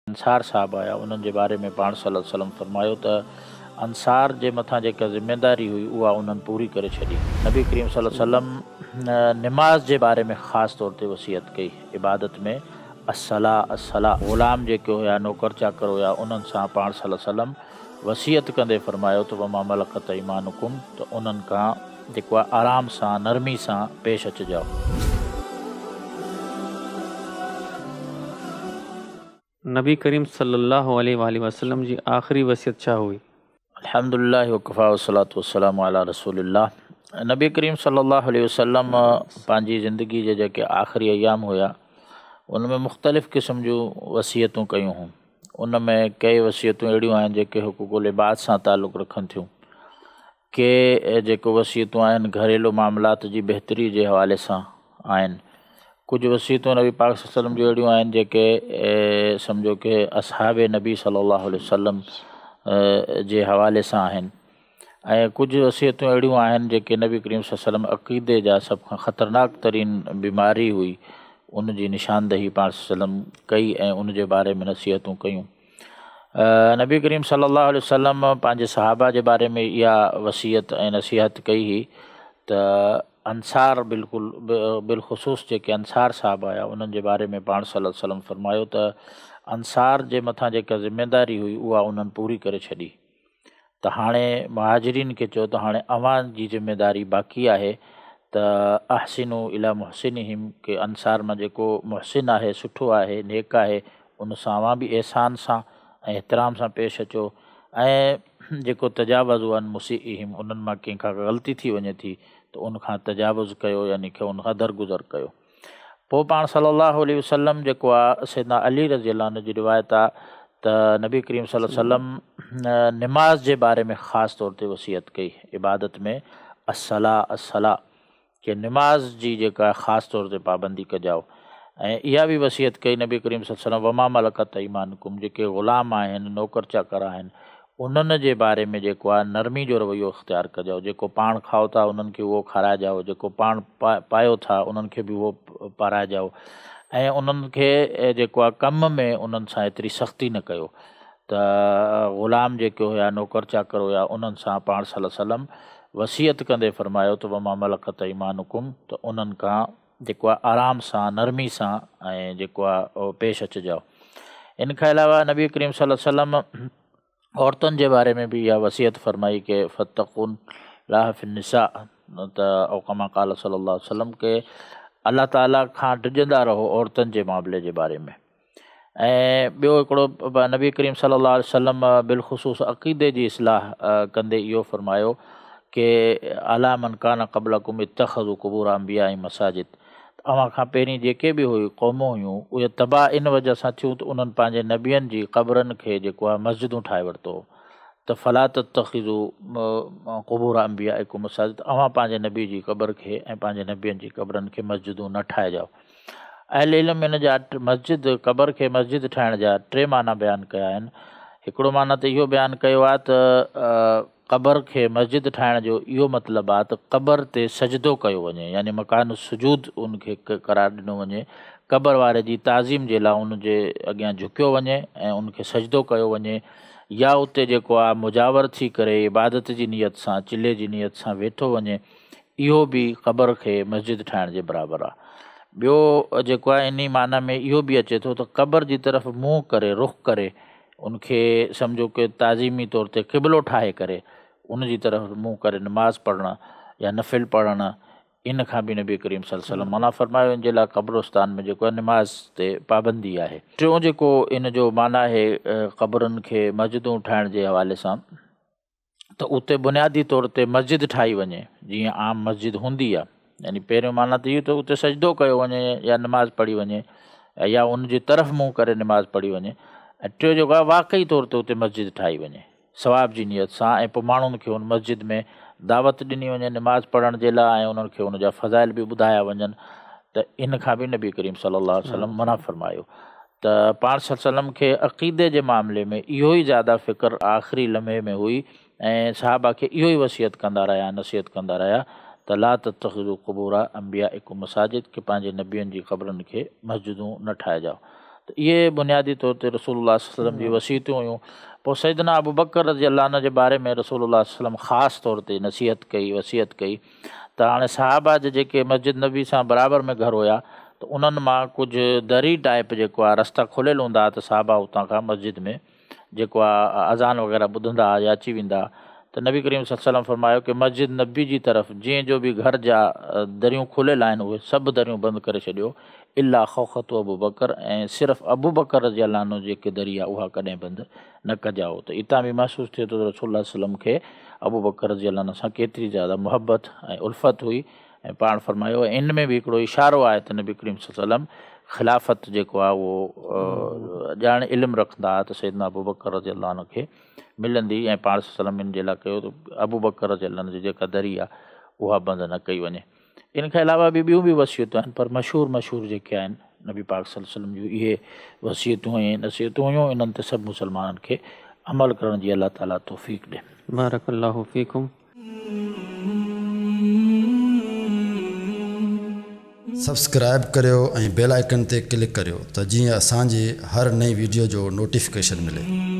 अंसार साहब आया, उन्हनि जे बारे में पाण सल्लल्लाहु अलैहि वसल्लम फरमायो त अंसार जे मथां जेका ज़िम्मेदारी हुई उहा उन्हनि पूरी करे छॾी। नबी करीम सल्लल्लाहु अलैहि वसल्लम निमाज़ जे बारे में ख़ासि तौर ते वसियत कई। इबादत में असला असला ग़ुलाम जेके हुया, नौकर चाकर हुया, उन्हनि सां पाण सल्लल्लाहु अलैहि वसल्लम वसियत कंदे फरमायो त वमा मलकत ईमानुकुम, त उन्हनि खां जेको आहे आराम सां नरमी सां पेश अचिजो। नबी करीम सल्लल्लाहु अलैहि वसल्लम जी आख़िरी वसियत छा हुई? अल्हम्दुलिल्लाह वकफ़ा वस्सलातु वस्सलामु अला रसूलिल्लाह। नबी करीम सल्लल्लाहु अलैहि वसल्लम पंहिंजी ज़िंदगी जे जेके आख़िरी अयाम हुया उन में मुख़्तलिफ़ क़िस्म जूं वसियतूं कयूं हुयूं। उन में कई वसियतूं अहिड़ियूं आहिनि जेके हुक़ूक़ुल इबाद सां ताल्लुक़ रखनि थियूं। के जेको वसियतूं आहिनि घरेलू मामलात जी बहितरी जे हवाले सां आहिनि। कुझु वसियतूं नबी पाक सल्लल्लाहु अलैहि वसल्लम जूं अहिड़ियूं आहिनि जेके सम्झो कि असहाबे नबी सल्लल्लाहु अलैहि वसल्लम जे हवाले सां आहिनि, ऐं कुझु वसियतूं अहिड़ियूं आहिनि जेके नबी करीम सल्लल्लाहु अलैहि वसल्लम अक़ीदे जा सभ खां ख़तरनाक तरीन बीमारी हुई उन जी निशानदही पाण सल्लम कई ऐं उन जे बारे में नसीहतूं कयूं। नबी करीम सल्लल्लाहु अलैहि वसल्लम पंहिंजे सहाबा जे बारे में इहा वसियत ऐं नसीहत कई हुई त अंसार बिलख़ुसूस जेके अंसार साहब आया उन्हनि जे बारे में पाण सल्लल्लाहु अलैहि वसल्लम फरमायो त अंसार जे मथां जेका ज़िम्मेदारी हुई उहा उन्हनि पूरी करे छॾी। त हाणे मुहाजिरीन खे चयो त हाणे अवां जी ज़िम्मेदारी बाक़ी आहे त अहसिनु इला मुहसिनिहिम, के अंसार मां जेको मुहसिन आहे, सुठो आहे, नेक आहे, उन सां अवां बि एहसान सां ऐं एतिराम सां पेश अचो, ऐं जेको तजावज़ु आहिनि मुसीइहिम, उन्हनि मां कंहिंखां ग़लती थी वञे थी त उनखां तजावुज़ कयो, यानी कि उनखां दरगुज़र कयो। पोइ पाण सल्लल्लाहु अलैहि वसल्लम जेको आहे सैदना अली रज़ी अल्लाह अन्हु जी रिवायत आहे त नबी करीम सल्लल्लाहु अलैहि वसल्लम निमाज़ जे बारे में ख़ासि तौर ते वसियत कई। इबादत में असला असला, कि निमाज़ जी जेका ख़ासि तौर ते पाबंदी कजाओ। ऐं इहा बि वसियत कई नबी करीम सल्लल्लाहु अलैहि वसल्लम वमा मलकत ईमानुकुम, जेके ग़ुलाम आहिनि, नौकर चाकर आहिनि, उन्हनि जे बारे में जेको आहे नरमी जो रवैयो इख़्तियार कजाओ। जेको पाण खाओ था उन्हनि खे उहो खाराइजाओ, जेको पाण पायो था उन्हनि खे बि उहो पाराइजाओ, ऐं उन्हनि खे जेको आहे कम में उन्हनि सां एतिरी सख़्ती न कयो। त ग़ुलाम जेके हुया, नौकर चाकर हुया, उन्हनि सां पाण सल्लल्लाहु अलैहि वसल्लम वसियत कंदे फरमायो त वमा मलकत ईमानुकुम, त उन्हनि खां जेको आहे आराम सां नरमी सां ऐं जेको आहे उहो पेश अचिजाओ। इन खां अलावा नबी करीम सल्लल्लाहु अलैहि वसल्लम औरतुनि जे बारे में बि इहा वसियत फरमाई कि फतक़ुन लाह फिन्निसा, त औकमा क़ाल सल्लल्लाहु अलैहि वसल्लम के अल्लाह ताला खां डिॼंदा रहो औरतुनि जे मामले जे बारे में। ऐं ॿियो हिकिड़ो नबी करीम सल्लल्लाहु अलैहि वसल्लम बिलख़ुसूस अक़ीदे जी इस्लाह कंदे इहो फरमायो कि अला मन कान क़बलकुम इत्तख़ज़ू क़ुबूर अंबिया मसाजिद, अव्हां खां पहिरीं जेके बि क़ौमूं हुयूं उहे तबाह इन वजह सां थियूं त उन्हनि पंहिंजे नबियनि जी क़बरनि खे जेको आहे मस्जिदूं ठाहे वरितो, त फला तत्तख़िज़ू क़ुबूर अंबियाकुम मसाजिद, अव्हां पंहिंजे नबी जी क़बर खे ऐं पंहिंजे नबियनि जी क़बरनि खे मस्जिदूं न ठाहिजाओ। अहले इल्म इन जा मस्जिद क़बर खे मस्जिद ठाहिण जा टे माना बयानु कया आहिनि। हिकिड़ो माना त इहो बयानु कयो आहे त क़बर खे मस्जिद ठाहिण जो इहो मतिलबु आहे त क़बर ते सजदो कयो वञे, यानी मकान सुजूद उनखे करार ॾिनो वञे, क़बर वारे जी ताज़ीम जे लाइ उनजे अॻियां झुकियो वञे ऐं उनखे सजदो कयो वञे, या उते जेको आहे मुजावर थी करे इबादत जी नियत सां, चिले जी नियत सां वेठो वञे, इहो बि क़बर खे मस्जिद ठाहिण जे बराबरि आहे। ॿियो जेको आहे इन माना में इहो बि अचे थो त क़बर जी तरफ़ मुंहुं करे, रुख़ करे, उनखे सम्झो कि ताज़ीमी तौर ते क़िबलो ठाहे करे उन जी तरफ़ मुंहुं करे नमाज़ पढ़णु या नफ़िल पढ़णु, इन खां बि नबी करीम सल्लल्लाहु अलैहि वसल्लम मना फरमायो। इन जे लाइ क़ब्रस्तान में जेको आहे नमाज़ ते पाबंदी आहे। टियों जेको इन जो माना आहे क़बरुनि खे मस्जिदूं ठाहिण जे हवाले सां, त उते बुनियादी तौर ते मस्जिद ठाही वञे जीअं आम मस्जिद हूंदी आहे, यानी पहिरियों माना त इहो त उते सजदो कयो वञे या नमाज़ पढ़ी वञे या उन जी तरफ़ मुंहुं करे नमाज़ पढ़ी वञे। ऐं टियों जेको आहे वाक़ई तौर ते उते मस्जिद ठाही वञे सवाब जी नियत सां, ऐं पोइ माण्हुनि खे उन मस्जिद में दावत ॾिनी वञे नमाज़ पढ़ण जे लाइ, ऐं उन्हनि खे उन जा फ़ज़ाइल बि ॿुधाया वञनि। त इन खां बि नबी करीम सल्लल्लाहु अलैहि वसल्लम मना फरमायो। त पाण सल्लल्लाहु अलैहि वसल्लम खे अक़ीदे जे मामले में इहो ई ज़्यादा फ़िक्र आख़िरी लम्हे में हुई, ऐं सहाबा खे इहो ई वसियत कंदा रहिया, नसीहत कंदा रहिया त ला तत्तख़िज़ू क़ुबूर अंबियाकुम मसाजिद, कि पंहिंजे नबियनि जी क़बरनि खे मस्जिदूं न ठाहिजाओ। त इहे बुनियादी तौर ते रसूलुल्लाह सल्लल्लाहु अलैहि वसल्लम जी वसीयतूं हुयूं। पोइ सैयदना अबू बकर रज़ियल्लाहु अन्हु जे बारे में रसूलुल्लाह सल्लल्लाहु अलैहि वसल्लम ख़ासि तौर ते नसीहत कई, वसियत कई त हाणे सहाबा जेके मस्जिद नबी सां बराबरि में घर हुया त उन्हनि मां कुझु दरी टाइप जेको आहे रस्ता खुलियल हूंदा त सहाबा उतां खां मस्जिद में जेको आहे अज़ान वग़ैरह ॿुधंदा या अची वेंदा। त नबी करीम सल्लल्लाहु अलैहि वसल्लम फरमायो कि मस्जिद नबी जी तरफ़ जीअं जो बि घर जा दरियूं खुलियल आहिनि उहे सभु दरियूं बंदि करे छॾियो, इला ख़ौख़त अबू बकर, ऐं सिर्फ़ु अबू बकर रज़ियल्लाहु अन्हु जेके दरी आहे उहा कॾहिं बंदि न कजाओ। त इतां बि महसूसु थिए थो त रसूलुल्लाह सल्लल्लाहु अलैहि वसल्लम खे अबू बकर रज़ियल्लाहु अन्हु सां केतिरी ज़्यादा मुहबत ऐं उल्फ़त हुई। ऐं पाण फरमायो इन में बि हिकिड़ो इशारो आहे त नबी करीम सल्लल्लाहु अलैहि वसल्लम ख़िलाफ़त जेको आहे उहो ॼाण इल्मु रखंदा त सैयदना अबू बकर रज़ियल्लाहु अन्हु खे मिलंदी, ऐं पाण सल्लल्लाहु अलैहि वसल्लम इन जे लाइ कयो त अबू बकर रज़ियल्लाहु अन्हु जी जेका दरी आहे उहा बंदि न कई वञे। इन खां अलावा बि ॿियूं बि वसियतूं आहिनि, पर मशहूरु जेके आहिनि नबी पाक सल्लल्लाहु अलैहि वसल्लम जूं इहे वसियतूं ऐं नसीहतूं हुयूं। इन्हनि ते सभु मुस्लमाननि खे अमल करण जी अलाह ताला तौफ़ीक़ ॾे। बारकल्लाहु फ़ीकुम। सब्सक्राइब करियो ऐं बेल आइकन ते क्लिक करियो त जीअं असांजी हर नई वीडियो जो नोटिफिकेशन मिले।